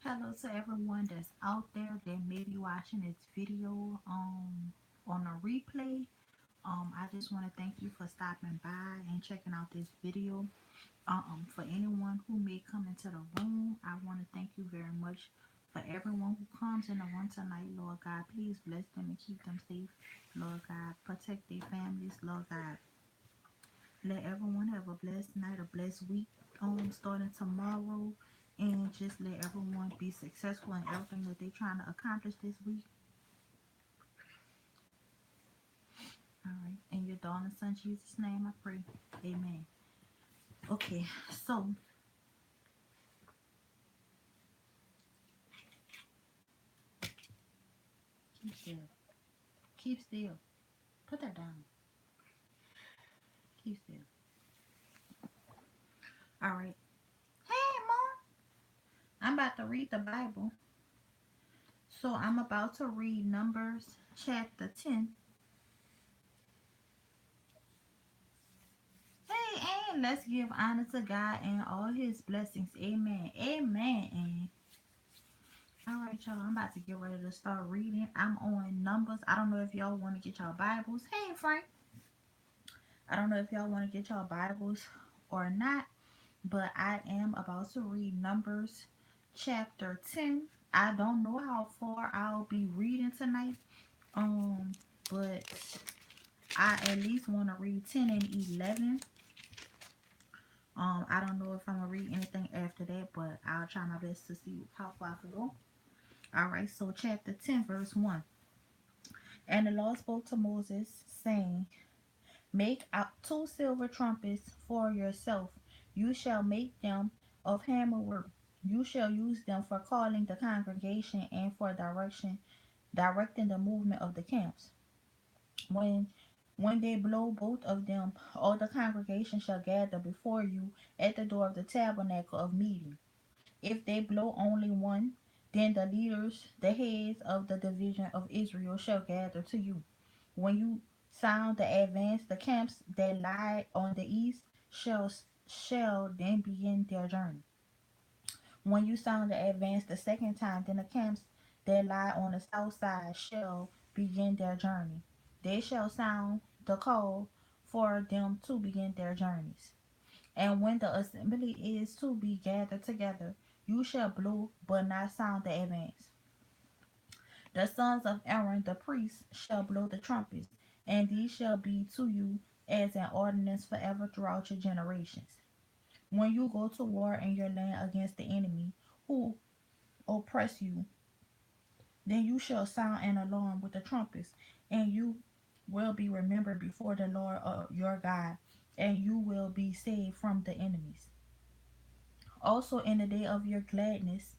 Hello to everyone that's out there that may be watching this video on a replay. I just want to thank you for stopping by and checking out this video. For anyone who may come into the room, I want to thank you very much. For everyone who comes in the room tonight, Lord God, please bless them and keep them safe. Lord God, protect their families. Lord God, let everyone have a blessed night, a blessed week. Starting tomorrow, and just let everyone be successful in everything that they're trying to accomplish this week. All right. In your darling son Jesus' name, I pray. Amen. Okay. So keep still. Keep still. Put that down. Keep still. All right. Hey, mom. I'm about to read the Bible. So I'm about to read Numbers chapter 10. Hey, and let's give honor to God and all his blessings. Amen. Amen. And all right, y'all. I'm about to get ready to start reading. I'm on Numbers. I don't know if y'all want to get y'all Bibles. Hey, Frank. I don't know if y'all want to get y'all Bibles or not, but I am about to read Numbers chapter 10. I don't know how far I'll be reading tonight. Um, but I at least want to read 10 and 11. I don't know if I'm gonna read anything after that, but I'll try my best to see how far I can go. All right, so chapter 10, verse 1. And the Lord spoke to Moses, saying, Make out 2 silver trumpets for yourself. You shall make them of hammer work. You shall use them for calling the congregation and for directing the movement of the camps. When when they blow both of them, all the congregation shall gather before you at the door of the tabernacle of meeting. If they blow only one, then the leaders, the heads of the division of Israel, shall gather to you. When you sound the advance, the camps that lie on the east shall then begin their journey. When you sound the advance the second time, then the camps that lie on the south side shall begin their journey. They shall sound the call for them to begin their journeys. And when the assembly is to be gathered together, you shall blow but not sound the advance. The sons of Aaron the priest shall blow the trumpets, and these shall be to you as an ordinance forever throughout your generations. When you go to war in your land against the enemy who oppress you, then you shall sound an alarm with the trumpets, and you will be remembered before the Lord your God, and you will be saved from the enemies. Also, in the day of your gladness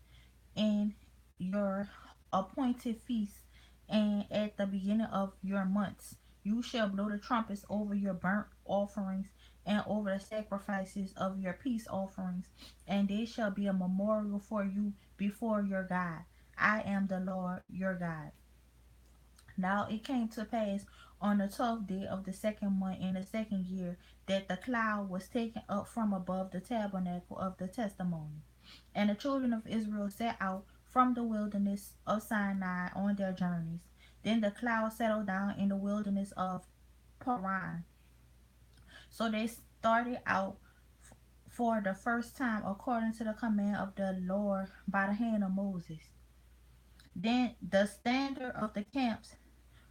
and your appointed feast, and at the beginning of your months, you shall blow the trumpets over your burnt offerings and over the sacrifices of your peace offerings, and they shall be a memorial for you before your God. I am the Lord your God. Now it came to pass on the 12th day of the second month in the second year that the cloud was taken up from above the tabernacle of the testimony. And the children of Israel set out from the wilderness of Sinai on their journeys. Then the cloud settled down in the wilderness of Paran. So they started out for the first time according to the command of the Lord by the hand of Moses. Then the standard of the camps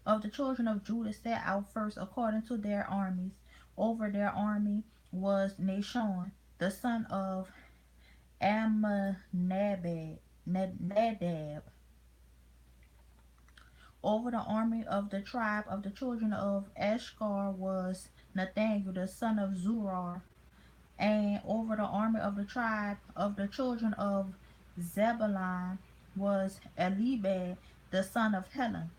of the children of Judah set out first according to their armies. Over their army was Nashon, the son of Amminadab. Over the army of the tribe of the children of Ashkar was Nathaniel, the son of Zurar. And over the army of the tribe of the children of Zebulun was Elibad, the son of Helon.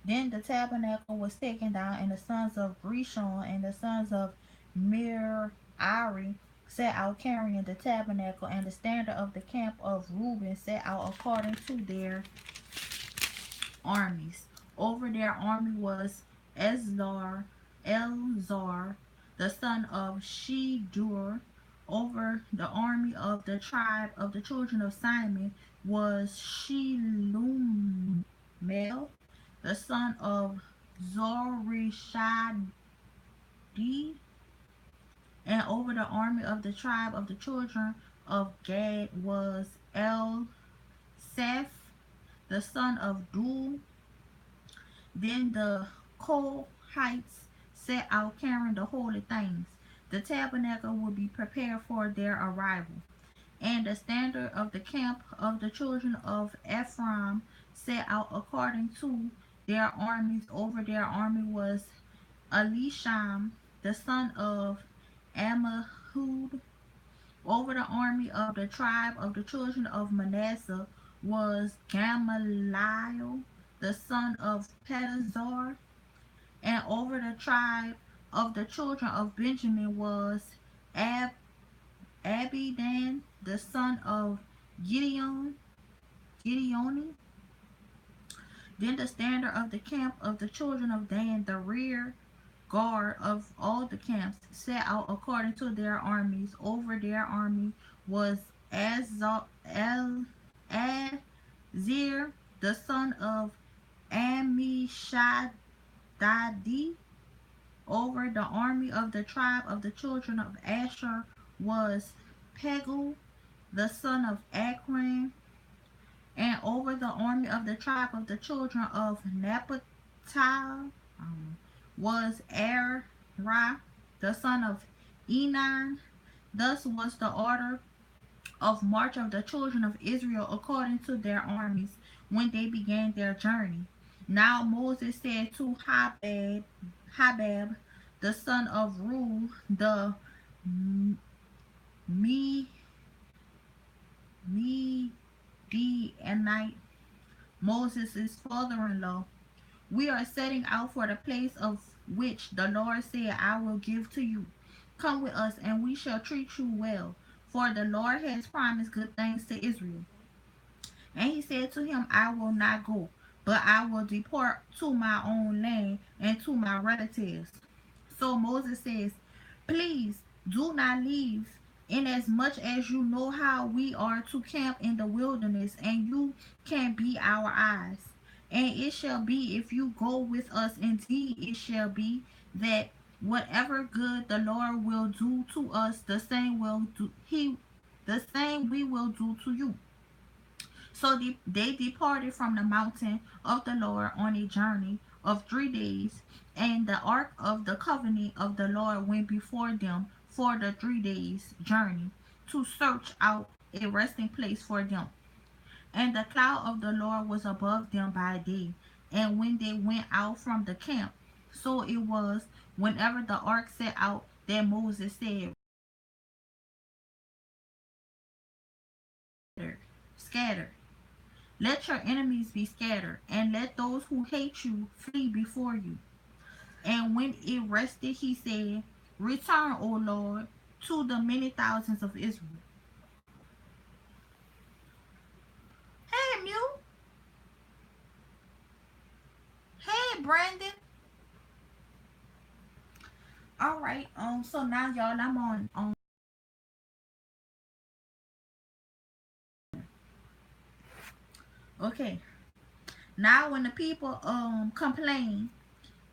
Then the tabernacle was taken down, and the sons of Grishon and the sons of Merari set out carrying the tabernacle, and the standard of the camp of Reuben set out according to their armies. Over their army was Elzar, the son of Shedur. over the army of the tribe of the children of Simon was Shelumel, the son of Zorishadi, and over the army of the tribe of the children of Gad was El Seth, the son of Dul. Then the Kohites set out carrying the holy things. The tabernacle would be prepared for their arrival. And the standard of the camp of the children of Ephraim set out according to their armies. Over their army was Elisham, the son of Ammihud. Over the army of the tribe of the children of Manasseh was Gamaliel, the son of Pedazar. And over the tribe of the children of Benjamin was Ab- Abidan, the son of Gideoni. Then the standard of the camp of the children of Dan, the rear guard of all the camps, set out according to their armies. Over their army was Azir, the son of Amishadadi. Over the army of the tribe of the children of Asher was Pegu, the son of Akran. And over the army of the tribe of the children of Naphtali was Erah, the son of Enan. Thus was the order of march of the children of Israel according to their armies when they began their journey. Now Moses said to Habab, the son of Reu, the Midianite, Moses' father-in-law, we are setting out for the place of which the Lord said, I will give to you. Come with us, and we shall treat you well, for the Lord has promised good things to Israel. And he said to him, I will not go, but I will depart to my own land and to my relatives. So Moses says, please do not leave, inasmuch as you know how we are to camp in the wilderness, and you can be our eyes. And it shall be, if you go with us, indeed it shall be, that whatever good the Lord will do to us, the same we will do to you. So they departed from the mountain of the Lord on a journey of 3 days, and the ark of the covenant of the Lord went before them for the 3 days' journey to search out a resting place for them. And the cloud of the Lord was above them by day, and when they went out from the camp, so it was whenever the ark set out that Moses said, Scatter. Let your enemies be scattered, and let those who hate you flee before you. And when it rested, he said, Return, O Lord, to the many thousands of Israel. Hey, Mew. Hey, Brandon. All right. So now, y'all, I'm on. Okay. Now, when the people complained,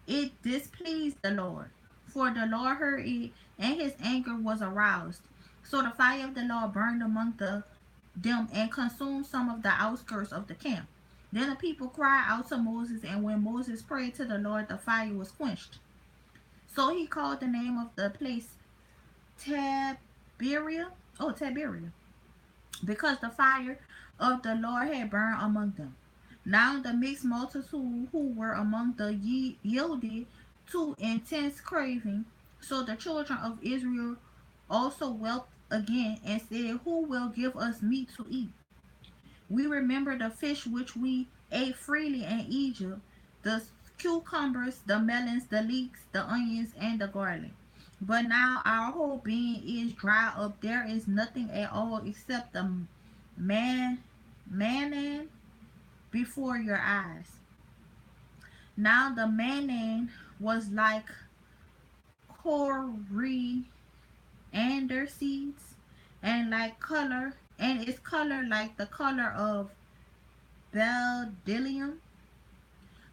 it displeased the Lord, for the Lord heard it, and his anger was aroused. So the fire of the Lord burned among them and consumed some of the outskirts of the camp. Then the people cried out to Moses, and when Moses prayed to the Lord, the fire was quenched. So he called the name of the place Taberia, Taberia, because the fire of the Lord had burned among them. Now the mixed multitude who were among the yielded to intense craving. So the children of Israel also wept again and said, Who will give us meat to eat? We remember the fish which we ate freely in Egypt, the cucumbers, the melons, the leeks, the onions, and the garlic. But now our whole being is dried up. There is nothing at all except the manna before your eyes. Now the manna was like coriander and their seeds, and like color, and its color like the color of bdellium.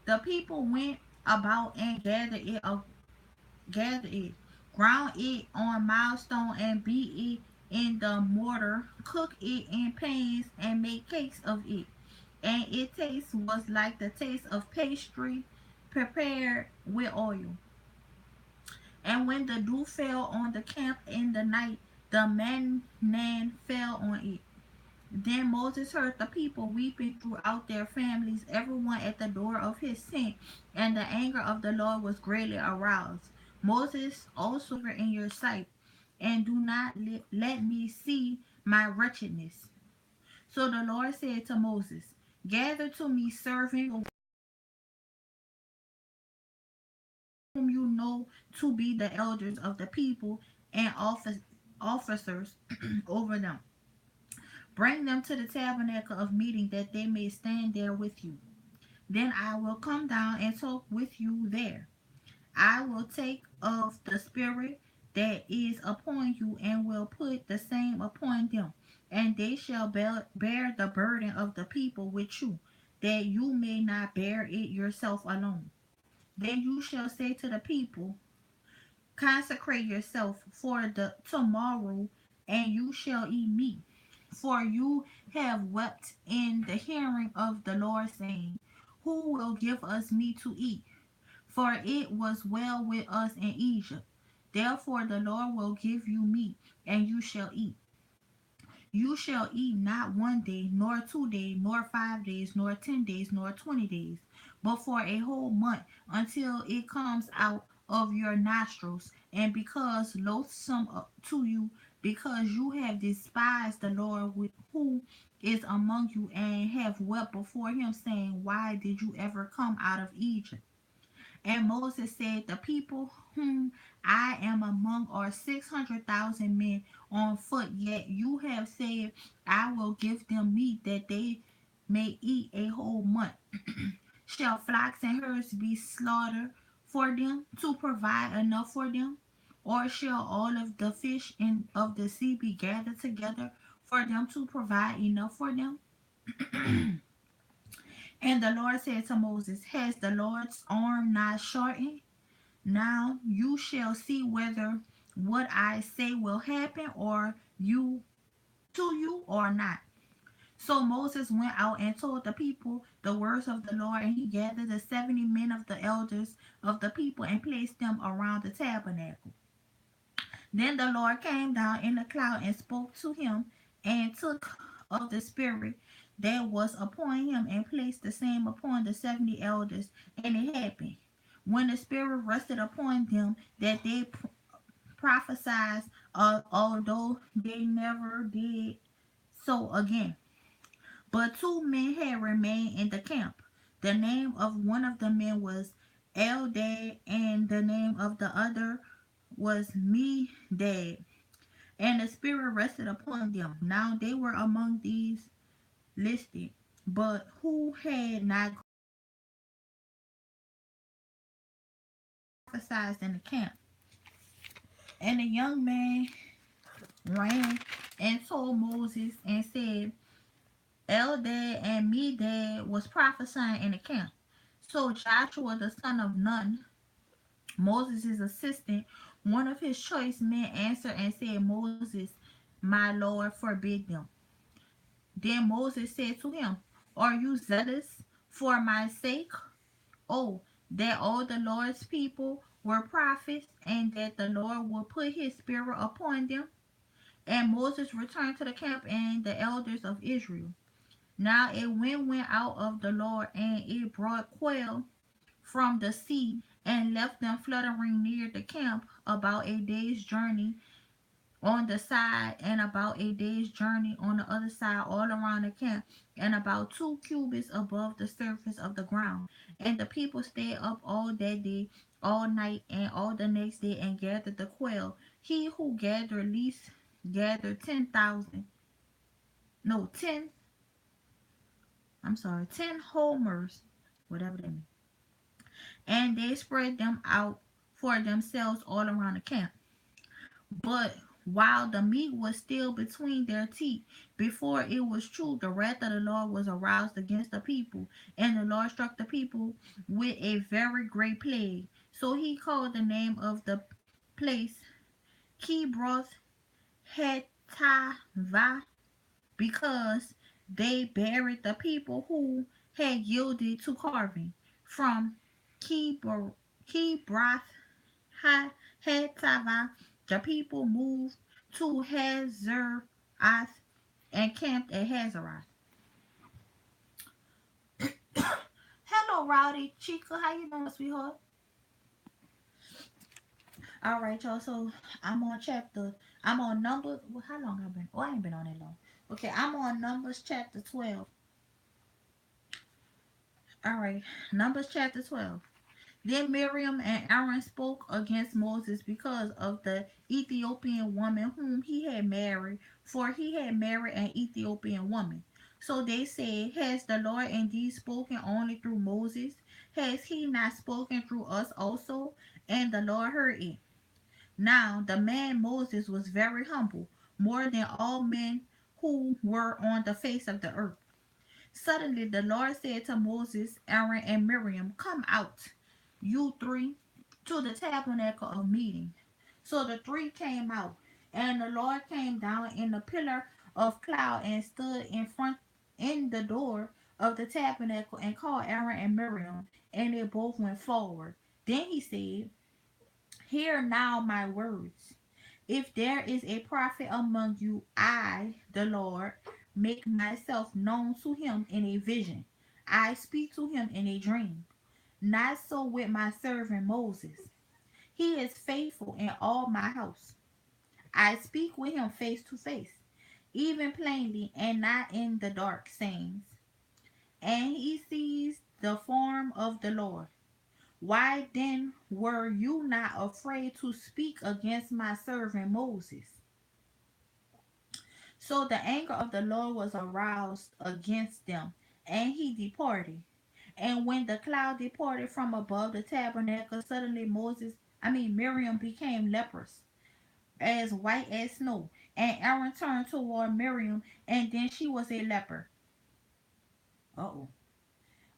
The people went about and gathered it, ground it on milestone, and beat it in the mortar, cook it in pans, and make cakes of it. And its taste was like the taste of pastry prepared with oil. And when the dew fell on the camp in the night, the manna fell on it. Then Moses heard the people weeping throughout their families, everyone at the door of his tent, and the anger of the Lord was greatly aroused. Moses, also in your sight, and do not let me see my wretchedness. So the Lord said to Moses, gather to me servants whom you know to be the elders of the people and officers over them. Bring them to the tabernacle of meeting that they may stand there with you. Then I will come down and talk with you there. I will take of the spirit that is upon you and will put the same upon them, and they shall bear the burden of the people with you, that you may not bear it yourself alone. Then you shall say to the people, consecrate yourself for the tomorrow, and you shall eat meat. For you have wept in the hearing of the Lord, saying, who will give us meat to eat? For it was well with us in Egypt. Therefore the Lord will give you meat, and you shall eat. You shall eat not 1 day, nor 2 days, nor 5 days, nor 10 days, nor 20 days, but for a whole month, until it comes out of your nostrils, and because loathsome to you, because you have despised the Lord who is among you, and have wept before him, saying, why did you ever come out of Egypt? And Moses said, the people whom I am among are 600,000 men on foot, yet you have said, I will give them meat that they may eat a whole month. Shall flocks and herds be slaughtered for them to provide enough for them? Or shall all of the fish of the sea be gathered together for them to provide enough for them? And the Lord said to Moses, has the Lord's arm not shortened? Now you shall see whether what I say will happen or you to you or not. So Moses went out and told the people the words of the Lord, and he gathered the 70 men of the elders of the people and placed them around the tabernacle. Then the Lord came down in the cloud and spoke to him, and took of the spirit that was upon him and placed the same upon the 70 elders. And it happened, when the spirit rested upon them, that they prophesied, although they never did so again. But two men had remained in the camp. The name of one of the men was Eldad, and the name of the other was Medad. And the spirit rested upon them. Now they were among these listed, but who had not prophesied in the camp. And the young man ran and told Moses and said, Eldad and Medad was prophesying in the camp. So Joshua the son of Nun, Moses' assistant, one of his choice men, answered and said, Moses, my Lord, forbid them. Then Moses said to him, are you zealous for my sake? Oh, that all the Lord's people were prophets, and that the Lord will put his spirit upon them. And Moses returned to the camp and the elders of Israel. Now a wind went out of the Lord, and it brought quail from the sea, and left them fluttering near the camp about a day's journey on the side, and about a day's journey on the other side, all around the camp, and about 2 cubits above the surface of the ground. And the people stayed up all that day, all night, and all the next day, and gathered the quail. He who gathered least gathered 10,000, no, 10, I'm sorry, 10 homers, whatever that means. And they spread them out for themselves all around the camp. But while the meat was still between their teeth. Before it was true, the wrath of the Lord was aroused against the people, and the Lord struck the people with a very great plague. So he called the name of the place Kibroth Hetava, because they buried the people who had yielded to carving. From Kibroth Hetava, the people moved to Hazarath and camped at Hazarath. Hello, Rowdy Chica. How you doing, sweetheart? All right, y'all. So I'm on Numbers. Well, how long I've been? Oh, I ain't been on that long. Okay, I'm on Numbers chapter 12. All right, Numbers chapter 12. Then Miriam and Aaron spoke against Moses because of the Ethiopian woman whom he had married, for he had married an Ethiopian woman. So they said, has the Lord indeed spoken only through Moses? Has he not spoken through us also? And the Lord heard it. Now the man Moses was very humble, more than all men who were on the face of the earth. Suddenly the Lord said to Moses, Aaron, and Miriam, come out, you three, to the tabernacle of meeting. So the three came out, and the Lord came down in a pillar of cloud and stood in the door of the tabernacle and called Aaron and Miriam, and they both went forward. Then he said, hear now my words. If there is a prophet among you, I, the Lord, make myself known to him in a vision. I speak to him in a dream. Not so with my servant Moses. He is faithful in all my house. I speak with him face to face, even plainly and not in the dark sayings. And he sees the form of the Lord. Why then were you not afraid to speak against my servant Moses? So the anger of the Lord was aroused against them, and he departed. And when the cloud departed from above the tabernacle, suddenly Miriam became leprous, as white as snow. And Aaron turned toward Miriam, and then she was a leper. Uh-oh.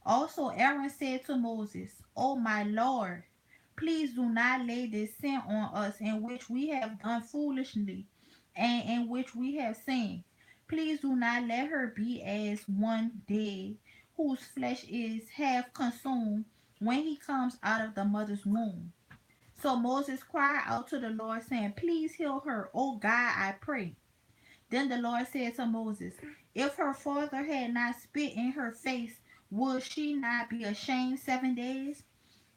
Also Aaron said to Moses, O my Lord, please do not lay this sin on us in which we have done foolishly and in which we have sinned. Please do not let her be as one dead, whose flesh is half consumed when he comes out of the mother's womb. So Moses cried out to the Lord, saying, please heal her, O God, I pray. Then the Lord said to Moses, if her father had not spit in her face, would she not be ashamed 7 days?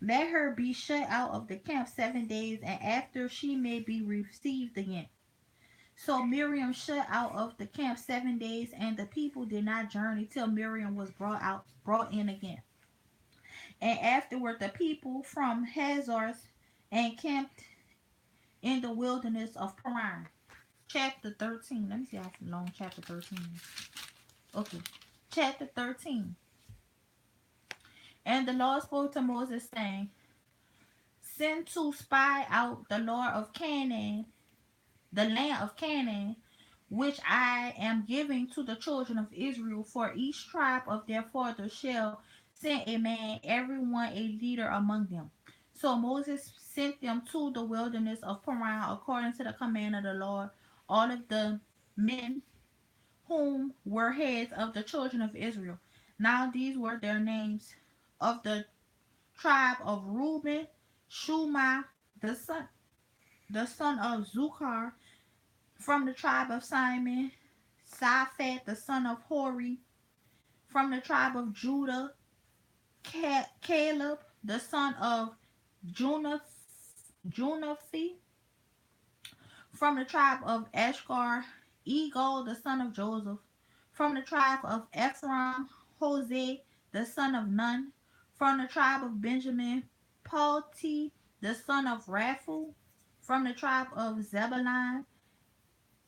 Let her be shut out of the camp 7 days, and after she may be received again. So Miriam shut out of the camp 7 days, and the people did not journey till Miriam was brought in again. And afterward the people from Hazor and camped in the wilderness of Paran. Chapter 13. Let me see how long chapter 13 is. Okay. Chapter 13. And the Lord spoke to Moses, saying, send to spy out the Lord of Canaan, the land of Canaan, which I am giving to the children of Israel, for each tribe of their fathers shall send a man, every one a leader among them. So Moses sent them to the wilderness of Paran according to the command of the Lord. All of the men whom were heads of the children of Israel. Now these were their names: of the tribe of Reuben, Shuma, the son the son of Zuchar; from the tribe of Simon, Saphat, the son of Hori; from the tribe of Judah, Caleb, the son of Junaphi; from the tribe of Ashgar, Egal, the son of Joseph; from the tribe of Ephraim, Hosea, the son of Nun; from the tribe of Benjamin, Palti, the son of Raphu; from the tribe of Zebulun,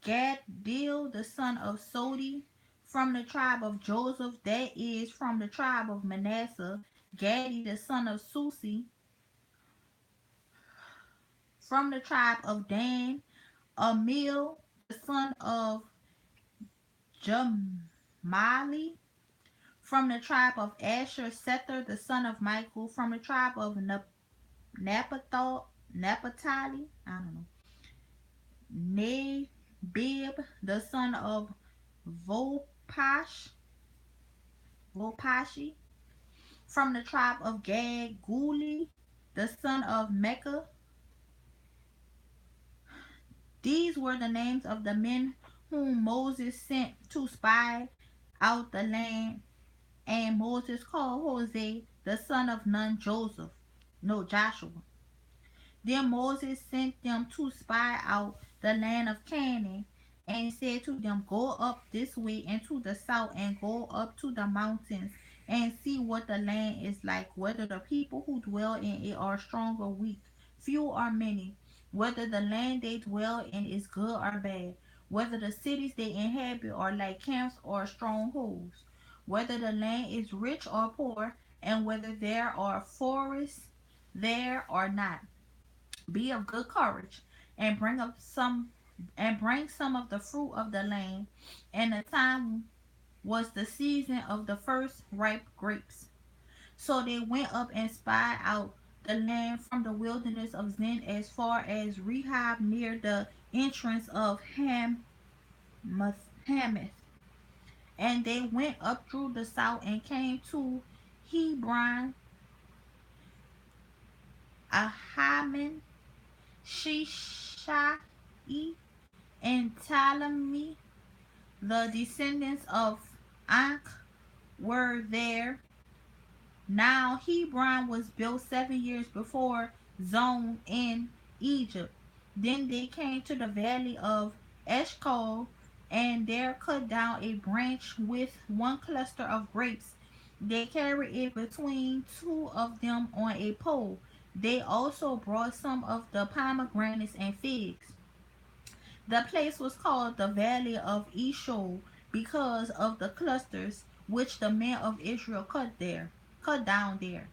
Gaddiel, the son of Sodi; from the tribe of Joseph, that is, from the tribe of Manasseh, Gadi, the son of Susi; from the tribe of Dan, Amil, the son of Jamali, from the tribe of Asher; Sether, the son of Michael, from the tribe of Naphtali, I don't know, Nabib, the son of Vopash, Vopashi, from the tribe of Gad; Guli, the son of Mecca. These were the names of the men whom Moses sent to spy out the land. And Moses called Jose, the son of Nun, Joshua. Then Moses sent them to spy out the land of Canaan, and said to them, "Go up this way into the south, and go up to the mountains, and see what the land is like, whether the people who dwell in it are strong or weak, few or many, whether the land they dwell in is good or bad, whether the cities they inhabit are like camps or strongholds, whether the land is rich or poor, and whether there are forests there or not. Be of good courage, and bring some of the fruit of the land." And the time was the season of the first ripe grapes. So they went up and spied out the land from the wilderness of Zin as far as Rehob, near the entrance of Hamath. And they went up through the south and came to Hebron, Ahaman, Shishai, and Ptolemy. The descendants of Ankh were there. Now Hebron was built 7 years before Zon in Egypt. Then they came to the valley of Eshcol, and there cut down a branch with one cluster of grapes. They carried it between two of them on a pole. They also brought some of the pomegranates and figs. The place was called the Valley of Eshol because of the clusters which the men of Israel cut down there.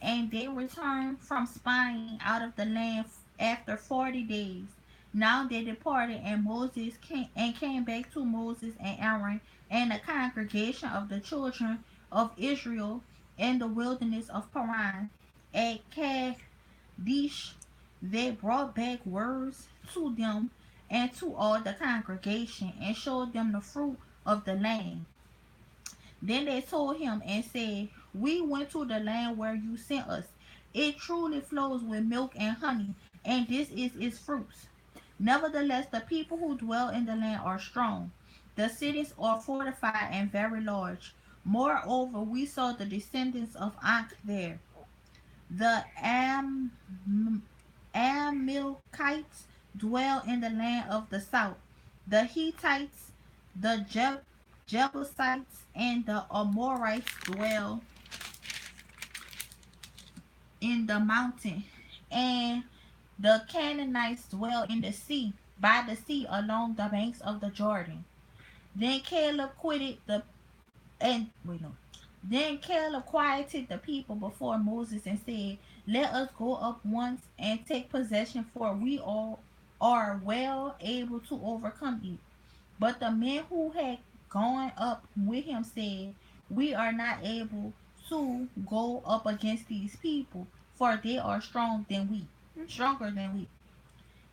And they returned from spying out of the land after 40 days. Now they departed, and Moses came back to Moses and Aaron and the congregation of the children of Israel in the wilderness of Paran at Kadesh. They brought back words to them and to all the congregation, and showed them the fruit of the land. Then they told him and said, "We went to the land where you sent us. It truly flows with milk and honey, and this is its fruits. Nevertheless, the people who dwell in the land are strong. The cities are fortified and very large. Moreover, we saw the descendants of Ankh there. The Amalekites dwell in the land of the south. The Hittites, the Jebusites, and the Amorites dwell in the mountain, and the Canaanites dwell in the sea, by the sea, along the banks of the Jordan." Then Caleb quitted the and wait no. Then Caleb quieted the people before Moses and said, "Let us go up once and take possession, for we all are well able to overcome it." But the men who had gone up with him said, "We are not able to go up against these people, for they are stronger than we."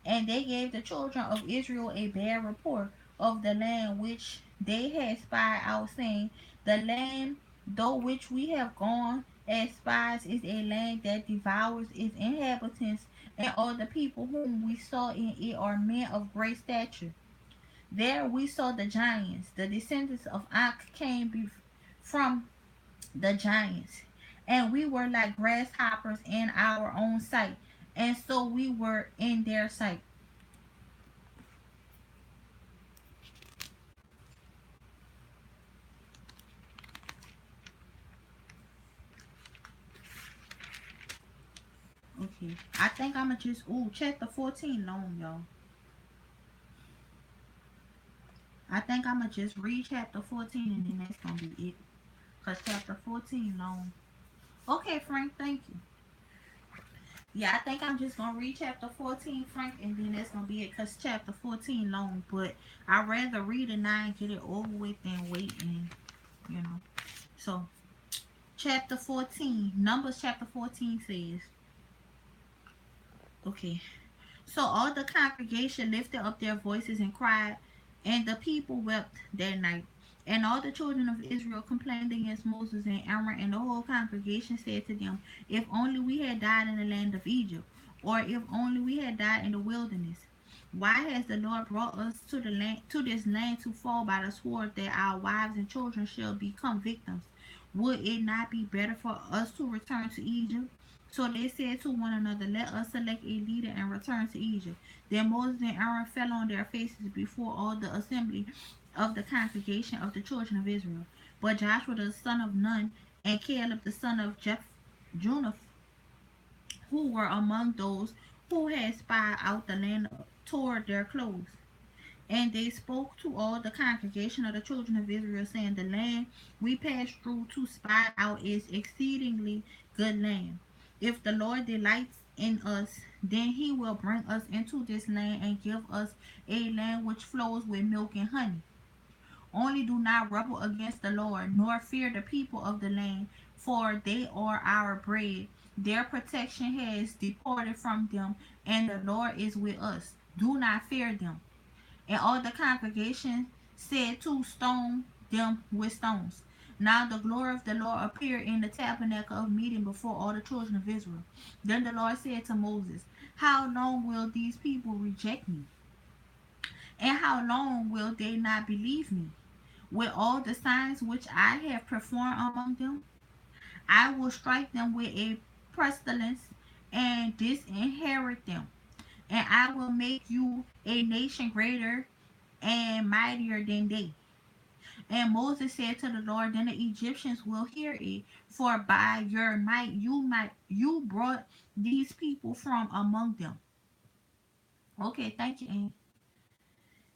And they gave the children of Israel a bad report of the land which they had spied out, saying, "The land through which we have gone as spies is a land that devours its inhabitants, and all the people whom we saw in it are men of great stature. There we saw the giants. The descendants of Ankh came from the giants, and we were like grasshoppers in our own sight, and so we were in their sight." Okay. I think I'ma just chapter 14 long, y'all. I think I'ma just read chapter 14 and then that's gonna be it. Cause chapter 14 long. Okay, Frank, thank you. Yeah, I think I'm just gonna read chapter 14, Frank, and then that's gonna be it. Cause chapter 14 long, but I'd rather read it now and get it over with than wait and you know. So chapter 14, Numbers chapter 14 says, okay. So all the congregation lifted up their voices and cried, and the people wept that night. And all the children of Israel complained against Moses and Aaron, and the whole congregation said to them, if only we had died in the land of Egypt, or if only we had died in the wilderness. Why has the Lord brought us to this land to fall by the sword, that our wives and children shall become victims? Would it not be better for us to return to Egypt? So they said to one another, let us select a leader and return to Egypt. Then Moses and Aaron fell on their faces before all the assembly of the congregation of the children of Israel. But Joshua the son of Nun and Caleb the son of Juneph, who were among those who had spied out the land, tore their clothes. And they spoke to all the congregation of the children of Israel, saying, the land we passed through to spy out is exceedingly good land. If the Lord delights in us, then he will bring us into this land and give us a land which flows with milk and honey. Only do not rebel against the Lord, nor fear the people of the land, for they are our bread. Their protection has departed from them, and the Lord is with us. Do not fear them. And all the congregation said to stone them with stones. Now the glory of the Lord appeared in the tabernacle of meeting before all the children of Israel. Then the Lord said to Moses, how long will these people reject me? And how long will they not believe me? With all the signs which I have performed among them, I will strike them with a pestilence and disinherit them. And I will make you a nation greater and mightier than they. And Moses said to the Lord, then the Egyptians will hear it, for by your might you brought these people from among them. Okay, thank you.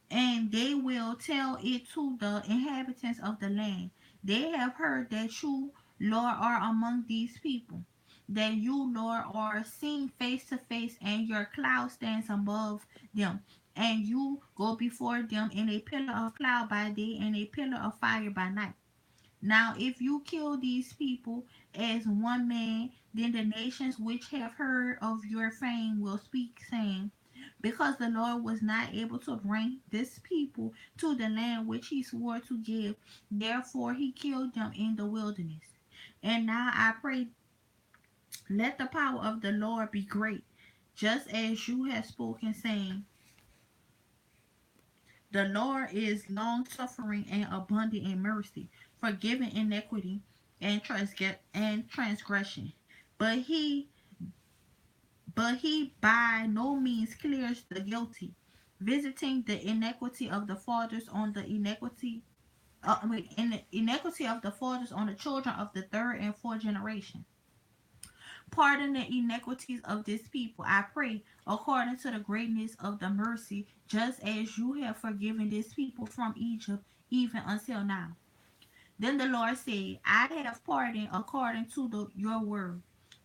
And they will tell it to the inhabitants of the land. They have heard that you, Lord, are among these people, that you, Lord, are seen face to face, and your cloud stands above them, and you go before them in a pillar of cloud by day and a pillar of fire by night. Now, if you kill these people as one man, then the nations which have heard of your fame will speak, saying, because the Lord was not able to bring this people to the land which he swore to give, therefore he killed them in the wilderness. And now I pray, let the power of the Lord be great, just as you have spoken, saying, the Lord is long suffering and abundant in mercy, forgiving iniquity and transgression. But he by no means clears the guilty, visiting the iniquity of the fathers on the iniquity of the fathers on the children of the third and fourth generation. Pardon the iniquities of this people, I pray, according to the greatness of the mercy, just as you have forgiven this people from Egypt, even until now. Then the Lord said, I have pardoned according to your word.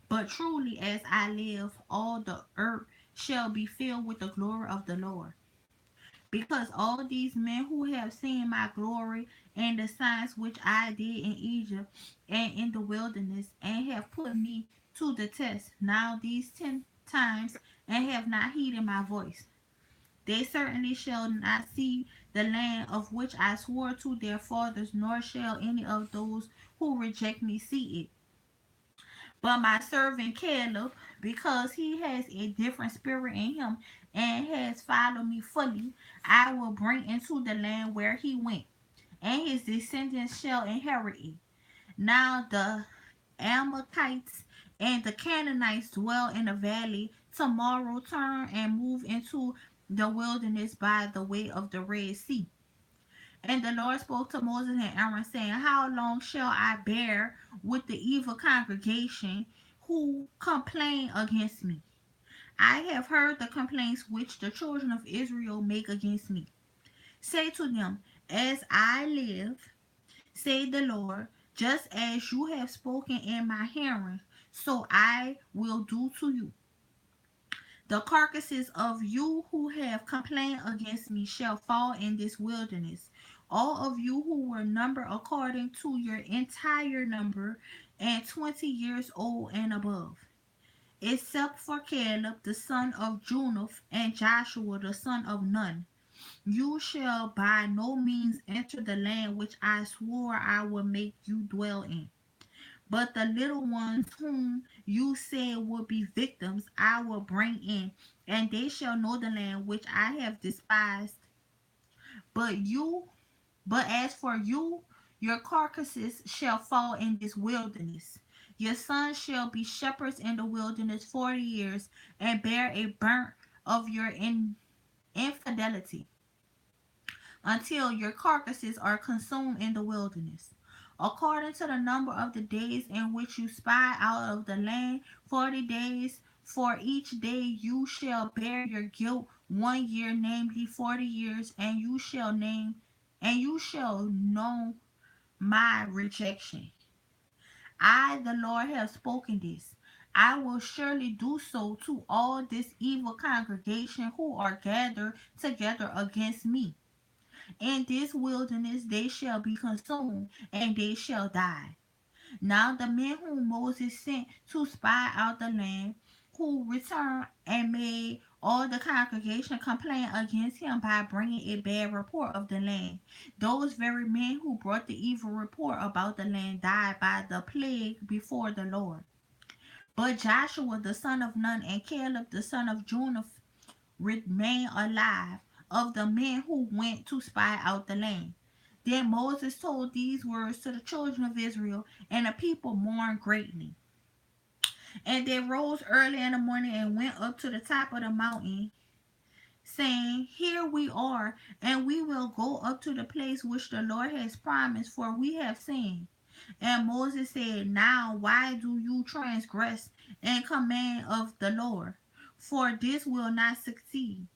But truly, as I live, all the earth shall be filled with the glory of the Lord. Because all these men who have seen my glory and the signs which I did in Egypt and in the wilderness, and have put me to the test now these 10 times, and have not heeded my voice, they certainly shall not see the land of which I swore to their fathers, nor shall any of those who reject me see it. But my servant Caleb, because he has a different spirit in him and has followed me fully, I will bring into the land where he went, and his descendants shall inherit it. Now the Amalekites and the Canaanites dwell in the valley. Tomorrow turn and move into the wilderness by the way of the Red Sea. And the Lord spoke to Moses and Aaron, saying, how long shall I bear with the evil congregation who complain against me? I have heard the complaints which the children of Israel make against me. Say to them, as I live, say the Lord, just as you have spoken in my hearing, so I will do to you. The carcasses of you who have complained against me shall fall in this wilderness. All of you who were numbered according to your entire number, and 20 years old and above, except for Caleb the son of Juneph and Joshua the son of Nun. You shall by no means enter the land which I swore I would make you dwell in. But the little ones whom you said would be victims I will bring in, and they shall know the land which I have despised. But you, but as for you, your carcasses shall fall in this wilderness. Your sons shall be shepherds in the wilderness 40 years, and bear a burnt of your infidelity, until your carcasses are consumed in the wilderness. According to the number of the days in which you spy out of the land, 40 days, for each day you shall bear your guilt 1 year, namely 40 years, and you shall know my rejection. I, the Lord, have spoken this. I will surely do so to all this evil congregation who are gathered together against me. In this wilderness they shall be consumed, and they shall die. Now the men whom Moses sent to spy out the land, who returned and made all the congregation complain against him by bringing a bad report of the land, those very men who brought the evil report about the land died by the plague before the Lord. But Joshua the son of Nun and Caleb the son of Juneph remain alive, of the men who went to spy out the land. Then Moses told these words to the children of Israel, and the people mourned greatly. And they rose early in the morning and went up to the top of the mountain, saying, Here we are, and we will go up to the place which the Lord has promised, for we have sinned. And Moses said, Now why do you transgress and command of the Lord? For this will not succeed.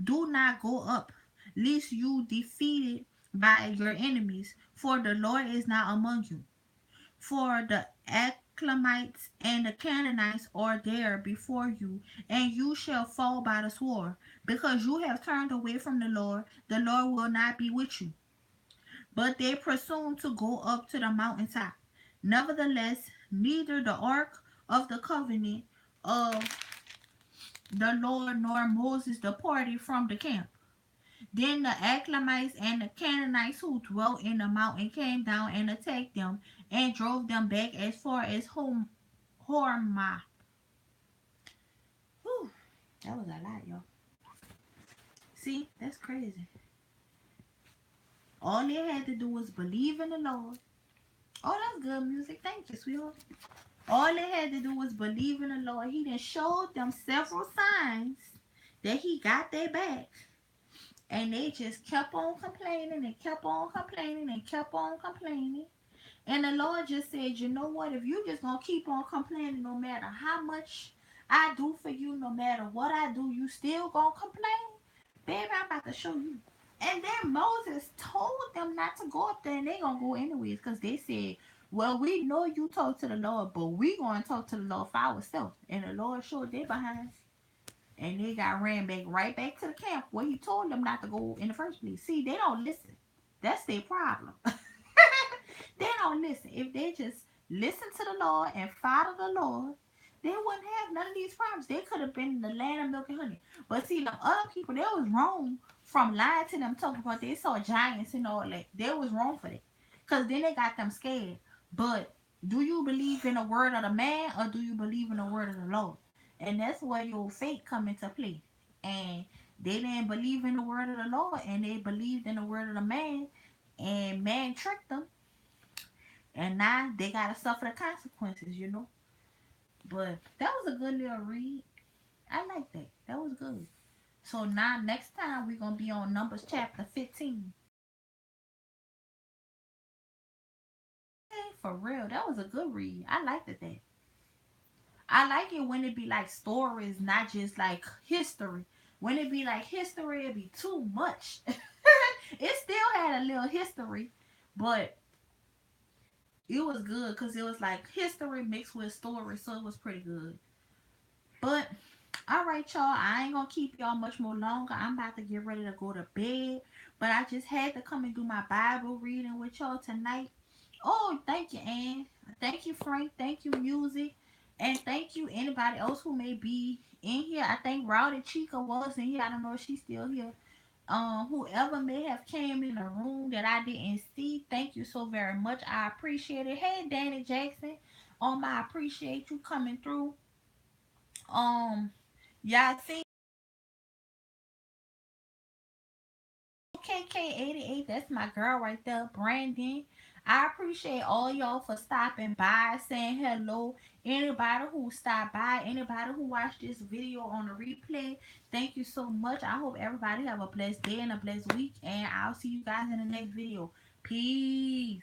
Do not go up, lest you defeated by your enemies, for the Lord is not among you. For the Achlamites and the Canaanites are there before you, and you shall fall by the sword, because you have turned away from the Lord. The Lord will not be with you. But they presumed to go up to the mountaintop. Nevertheless, neither the ark of the covenant of the Lord nor Moses departed from the camp. Then the Achlamites and the Canaanites who dwelt in the mountain came down and attacked them, and drove them back as far as Hormah. Whew, that was a lot, y'all. See, that's crazy. All they had to do was believe in the Lord. Oh, that's good music. Thank you, sweetheart. All they had to do was believe in the Lord. He done showed them several signs that he got their back. And they just kept on complaining and kept on complaining and kept on complaining. And the Lord just said, you know what? If you just gonna keep on complaining, no matter how much I do for you, no matter what I do, you still gonna complain? Baby, I'm about to show you. And then Moses told them not to go up there, and they gonna go anyways, because they said, well, we know you talk to the Lord, but we gonna talk to the Lord for ourselves. And the Lord showed their behinds. And they got ran back right back to the camp where he told them not to go in the first place. See, they don't listen. That's their problem. They don't listen. If they just listen to the Lord and follow the Lord, they wouldn't have none of these problems. They could have been in the land of milk and honey. But see, the other people, they was wrong from lying to them, talking about they saw giants and all that. They was wrong for that. Because then they got them scared. But do you believe in the word of the man, or do you believe in the word of the Lord? And that's where your faith come into play. And they didn't believe in the word of the Lord, and they believed in the word of the man, and man tricked them, and now they gotta suffer the consequences. But that was a good little read. I like that. That was good. So now next time we're gonna be on Numbers chapter 15. Hey, for real, that was a good read. I liked it. I like it when it be like stories, not just like history. When it be like history, it be too much. It still had a little history, but it was good because it was like history mixed with story, so it was pretty good. But All right, y'all. I ain't gonna keep y'all much more longer. I'm about to get ready to go to bed. But I just had to come and do my Bible reading with y'all tonight. Oh, thank you, Ann. Thank you, Frank. Thank you, Music. And thank you, anybody else who may be in here. I think Rowdy Chica was in here. I don't know if she's still here. Whoever may have came in the room that I didn't see, thank you so very much. I appreciate it. Hey, Danny Jackson. I appreciate you coming through. Y'all see KK88, that's my girl right there, Brandon. I appreciate all y'all for stopping by, saying hello. Anybody who stopped by, anybody who watched this video on the replay, thank you so much. I hope everybody have a blessed day and a blessed week, and I'll see you guys in the next video. Peace.